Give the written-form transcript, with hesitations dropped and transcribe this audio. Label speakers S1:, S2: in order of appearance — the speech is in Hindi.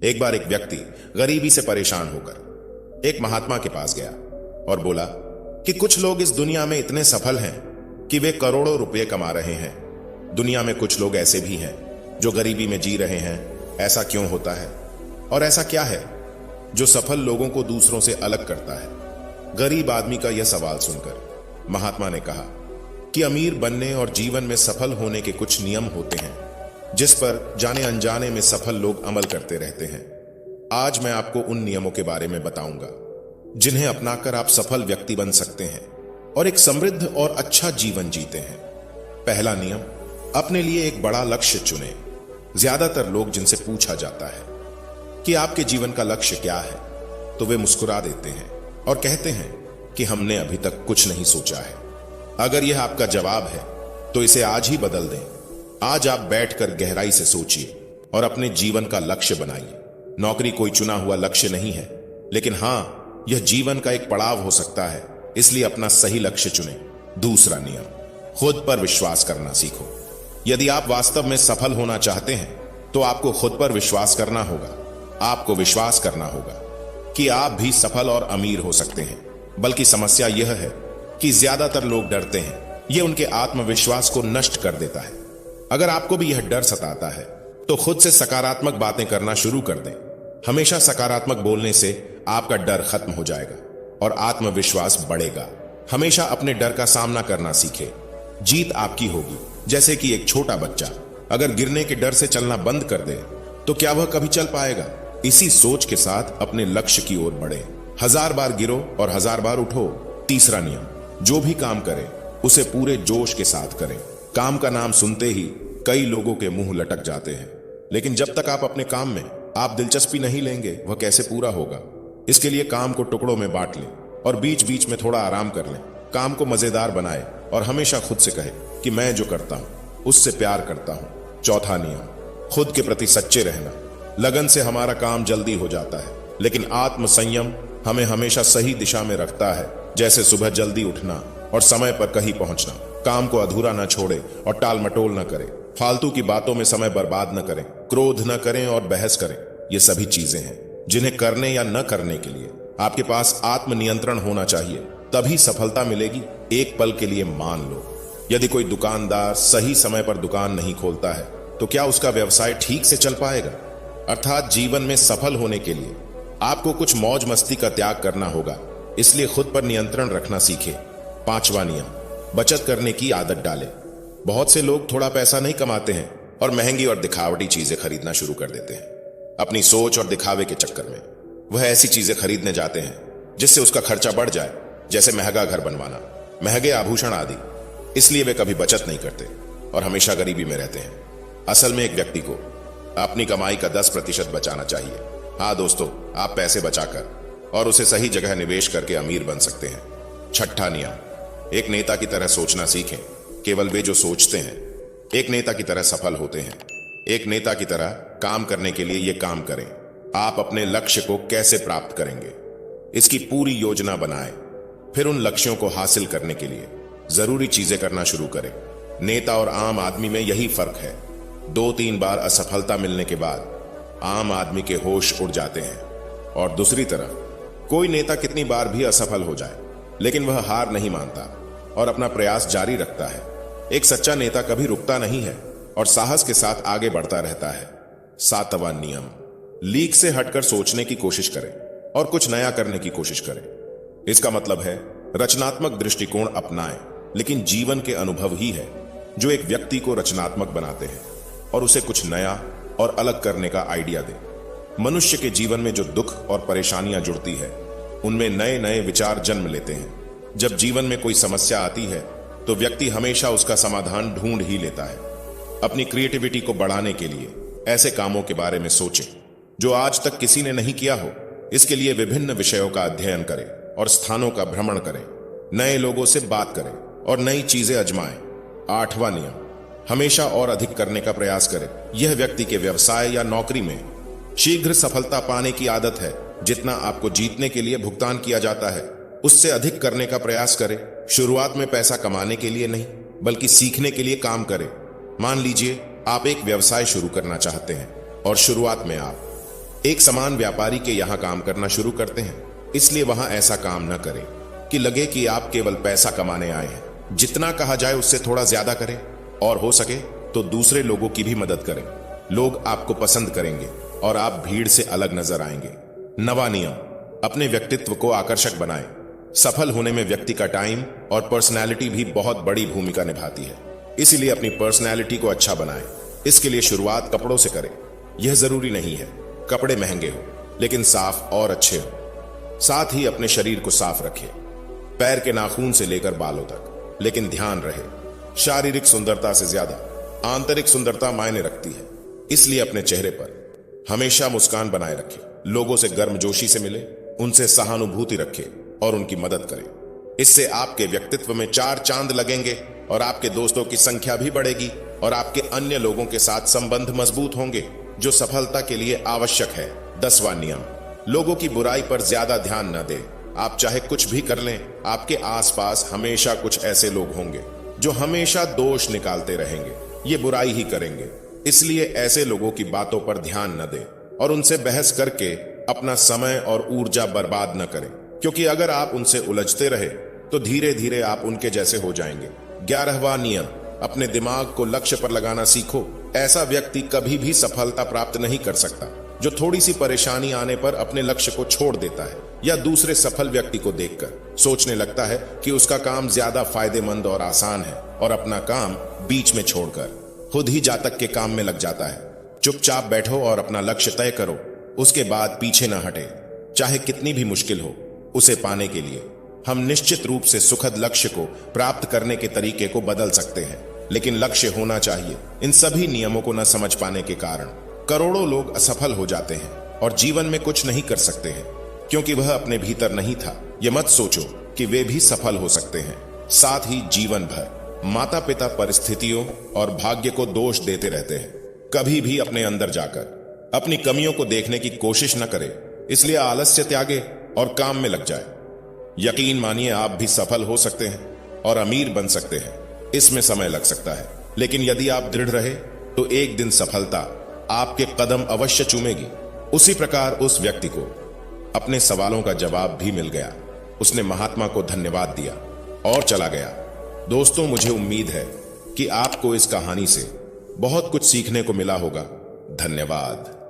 S1: एक बार एक व्यक्ति गरीबी से परेशान होकर एक महात्मा के पास गया और बोला कि कुछ लोग इस दुनिया में इतने सफल हैं कि वे करोड़ों रुपए कमा रहे हैं। दुनिया में कुछ लोग ऐसे भी हैं जो गरीबी में जी रहे हैं। ऐसा क्यों होता है और ऐसा क्या है जो सफल लोगों को दूसरों से अलग करता है? गरीब आदमी का यह सवाल सुनकर महात्मा ने कहा कि अमीर बनने और जीवन में सफल होने के कुछ नियम होते हैं जिस पर जाने अनजाने में सफल लोग अमल करते रहते हैं। आज मैं आपको उन नियमों के बारे में बताऊंगा जिन्हें अपनाकर आप सफल व्यक्ति बन सकते हैं और एक समृद्ध और अच्छा जीवन जीते हैं। पहला नियम, अपने लिए एक बड़ा लक्ष्य चुनें। ज्यादातर लोग जिनसे पूछा जाता है कि आपके जीवन का लक्ष्य क्या है तो वे मुस्कुरा देते हैं और कहते हैं कि हमने अभी तक कुछ नहीं सोचा है। अगर यह आपका जवाब है तो इसे आज ही बदल दें। आज आप बैठकर गहराई से सोचिए और अपने जीवन का लक्ष्य बनाइए। नौकरी कोई चुना हुआ लक्ष्य नहीं है, लेकिन हां, यह जीवन का एक पड़ाव हो सकता है, इसलिए अपना सही लक्ष्य चुनें। दूसरा नियम, खुद पर विश्वास करना सीखो। यदि आप वास्तव में सफल होना चाहते हैं तो आपको खुद पर विश्वास करना होगा। आपको विश्वास करना होगा कि आप भी सफल और अमीर हो सकते हैं। बल्कि समस्या यह है कि ज्यादातर लोग डरते हैं। यह उनके आत्मविश्वास को नष्ट कर देता है। अगर आपको भी यह डर सताता है तो खुद से सकारात्मक बातें करना शुरू कर दें। हमेशा सकारात्मक बोलने से आपका डर खत्म हो जाएगा और आत्मविश्वास बढ़ेगा। हमेशा अपने डर का सामना करना सीखें। जीत आपकी होगी। जैसे कि एक छोटा बच्चा अगर गिरने के डर से चलना बंद कर दे तो क्या वह कभी चल पाएगा? इसी सोच के साथ अपने लक्ष्य की ओर बढ़े। 1000 बार गिरो और 1000 बार उठो। तीसरा नियम, जो भी काम करें उसे पूरे जोश के साथ करें। काम का नाम सुनते ही कई लोगों के मुंह लटक जाते हैं, लेकिन जब तक आप अपने काम में आप दिलचस्पी नहीं लेंगे वह कैसे पूरा होगा? इसके लिए काम को टुकड़ों में बांट लें और बीच बीच में थोड़ा आराम कर लें। काम को मजेदार बनाए और हमेशा खुद से कहे कि मैं जो करता हूं उससे प्यार करता हूं। चौथा नियम, खुद के प्रति सच्चे रहना। लगन से हमारा काम जल्दी हो जाता है, लेकिन आत्म संयम हमें हमेशा सही दिशा में रखता है। जैसे सुबह जल्दी उठना और समय पर कहीं पहुंचना। काम को अधूरा न छोड़े और टाल मटोल न करें। फालतू की बातों में समय बर्बाद न करें। क्रोध न करें और बहस करें। ये सभी चीजें हैं जिन्हें करने या न करने के लिए आपके पास आत्मनियंत्रण होना चाहिए, तभी सफलता मिलेगी। एक पल के लिए मान लो, यदि कोई दुकानदार सही समय पर दुकान नहीं खोलता है तो क्या उसका व्यवसाय ठीक से चल पाएगा? अर्थात जीवन में सफल होने के लिए आपको कुछ मौज मस्ती का त्याग करना होगा, इसलिए खुद पर नियंत्रण रखना सीखें। पांचवा नियम, बचत करने की आदत डालें। बहुत से लोग थोड़ा पैसा नहीं कमाते हैं और महंगी और दिखावटी चीजें खरीदना शुरू कर देते हैं। अपनी सोच और दिखावे के चक्कर में वह ऐसी चीजें खरीदने जाते हैं जिससे उसका खर्चा बढ़ जाए, जैसे महंगा घर बनवाना, महंगे आभूषण आदि। इसलिए वे कभी बचत नहीं करते और हमेशा गरीबी में रहते हैं। असल में एक व्यक्ति को अपनी कमाई का 10% बचाना चाहिए। हाँ दोस्तों, आप पैसे बचाकर और उसे सही जगह निवेश करके अमीर बन सकते हैं। छठा नियम, एक नेता की तरह सोचना सीखें। केवल वे जो सोचते हैं एक नेता की तरह सफल होते हैं। एक नेता की तरह काम करने के लिए ये काम करें। आप अपने लक्ष्य को कैसे प्राप्त करेंगे इसकी पूरी योजना बनाएं। फिर उन लक्ष्यों को हासिल करने के लिए जरूरी चीजें करना शुरू करें। नेता और आम आदमी में यही फर्क है। 2-3 बार असफलता मिलने के बाद आम आदमी के होश उड़ जाते हैं, और दूसरी तरफ कोई नेता कितनी बार भी असफल हो जाए लेकिन वह हार नहीं मानता और अपना प्रयास जारी रखता है। एक सच्चा नेता कभी रुकता नहीं है और साहस के साथ आगे बढ़ता रहता है। 7वां नियम, लीक से हटकर सोचने की कोशिश करें और कुछ नया करने की कोशिश करें। इसका मतलब है रचनात्मक दृष्टिकोण अपनाएं, लेकिन जीवन के अनुभव ही है जो एक व्यक्ति को रचनात्मक बनाते हैं और उसे कुछ नया और अलग करने का आइडिया दे। मनुष्य के जीवन में जो दुख और परेशानियां जुड़ती है उनमें नए नए विचार जन्म लेते हैं। जब जीवन में कोई समस्या आती है तो व्यक्ति हमेशा उसका समाधान ढूंढ ही लेता है। अपनी क्रिएटिविटी को बढ़ाने के लिए ऐसे कामों के बारे में सोचें जो आज तक किसी ने नहीं किया हो। इसके लिए विभिन्न विषयों का अध्ययन करें और स्थानों का भ्रमण करें। नए लोगों से बात करें और नई चीजें आजमाएं। 8वां नियम, हमेशा और अधिक करने का प्रयास करें। यह व्यक्ति के व्यवसाय या नौकरी में शीघ्र सफलता पाने की आदत है। जितना आपको जीतने के लिए भुगतान किया जाता है उससे अधिक करने का प्रयास करें। शुरुआत में पैसा कमाने के लिए नहीं बल्कि सीखने के लिए काम करें। मान लीजिए आप एक व्यवसाय शुरू करना चाहते हैं और शुरुआत में आप एक समान व्यापारी के यहां काम करना शुरू करते हैं, इसलिए वहां ऐसा काम न करें कि लगे कि आप केवल पैसा कमाने आए हैं। जितना कहा जाए उससे थोड़ा ज्यादा करें और हो सके तो दूसरे लोगों की भी मदद करें। लोग आपको पसंद करेंगे और आप भीड़ से अलग नजर आएंगे। नवा नियम, अपने व्यक्तित्व को आकर्षक बनाएं। सफल होने में व्यक्ति का टाइम और पर्सनैलिटी भी बहुत बड़ी भूमिका निभाती है, इसीलिए अपनी पर्सनैलिटी को अच्छा बनाएं। इसके लिए शुरुआत कपड़ों से करें। यह जरूरी नहीं है कपड़े महंगे हो, लेकिन साफ और अच्छे हो। साथ ही अपने शरीर को साफ रखें, पैर के नाखून से लेकर बालों तक। लेकिन ध्यान रहे, शारीरिक सुंदरता से ज्यादा आंतरिक सुंदरता मायने रखती है, इसलिए अपने चेहरे पर हमेशा मुस्कान बनाए रखें। लोगों से गर्मजोशी से मिले, उनसे सहानुभूति रखें और उनकी मदद करें। इससे आपके व्यक्तित्व में 4 चांद लगेंगे और आपके दोस्तों की संख्या भी बढ़ेगी और आपके अन्य लोगों के साथ संबंध मजबूत होंगे, जो सफलता के लिए आवश्यक है। 10वां नियम, लोगों की बुराई पर ज्यादा ध्यान न दें। आप चाहे कुछ भी कर लें, आपके आसपास हमेशा कुछ ऐसे लोग होंगे जो हमेशा दोष निकालते रहेंगे, ये बुराई ही करेंगे। इसलिए ऐसे लोगों की बातों पर ध्यान न दें और उनसे बहस करके अपना समय और ऊर्जा बर्बाद न करें, क्योंकि अगर आप उनसे उलझते रहे तो धीरे धीरे आप उनके जैसे हो जाएंगे। 11वां नियम, अपने दिमाग को लक्ष्य पर लगाना सीखो। ऐसा व्यक्ति कभी भी सफलता प्राप्त नहीं कर सकता जो थोड़ी सी परेशानी आने पर अपने लक्ष्य को छोड़ देता है या दूसरे सफल व्यक्ति को देखकर सोचने लगता है कि उसका काम ज्यादा फायदेमंद और आसान है और अपना काम बीच में छोड़कर खुद ही जातक के काम में लग जाता है। चुपचाप बैठो और अपना लक्ष्य तय करो, उसके बाद पीछे न हटे, चाहे कितनी भी मुश्किल हो। उसे पाने के लिए हम निश्चित रूप से सुखद लक्ष्य को प्राप्त करने के तरीके को बदल सकते हैं, लेकिन लक्ष्य होना चाहिए। इन सभी नियमों को न समझ पाने के कारण करोड़ों लोग असफल हो जाते हैं और जीवन में कुछ नहीं कर सकते हैं, क्योंकि वह अपने भीतर नहीं था। यह मत सोचो कि वे भी सफल हो सकते हैं। साथ ही जीवन भर माता पिता परिस्थितियों और भाग्य को दोष देते रहते हैं। कभी भी अपने अंदर जाकर अपनी कमियों को देखने की कोशिश न करें, इसलिए आलस्य त्यागे और काम में लग जाए। यकीन मानिए, आप भी सफल हो सकते हैं और अमीर बन सकते हैं। इसमें समय लग सकता है, लेकिन यदि आप दृढ़ रहे तो एक दिन सफलता आपके कदम अवश्य चूमेगी। उसी प्रकार उस व्यक्ति को अपने सवालों का जवाब भी मिल गया। उसने महात्मा को धन्यवाद दिया और चला गया। दोस्तों, मुझे उम्मीद है कि आपको इस कहानी से बहुत कुछ सीखने को मिला होगा। धन्यवाद।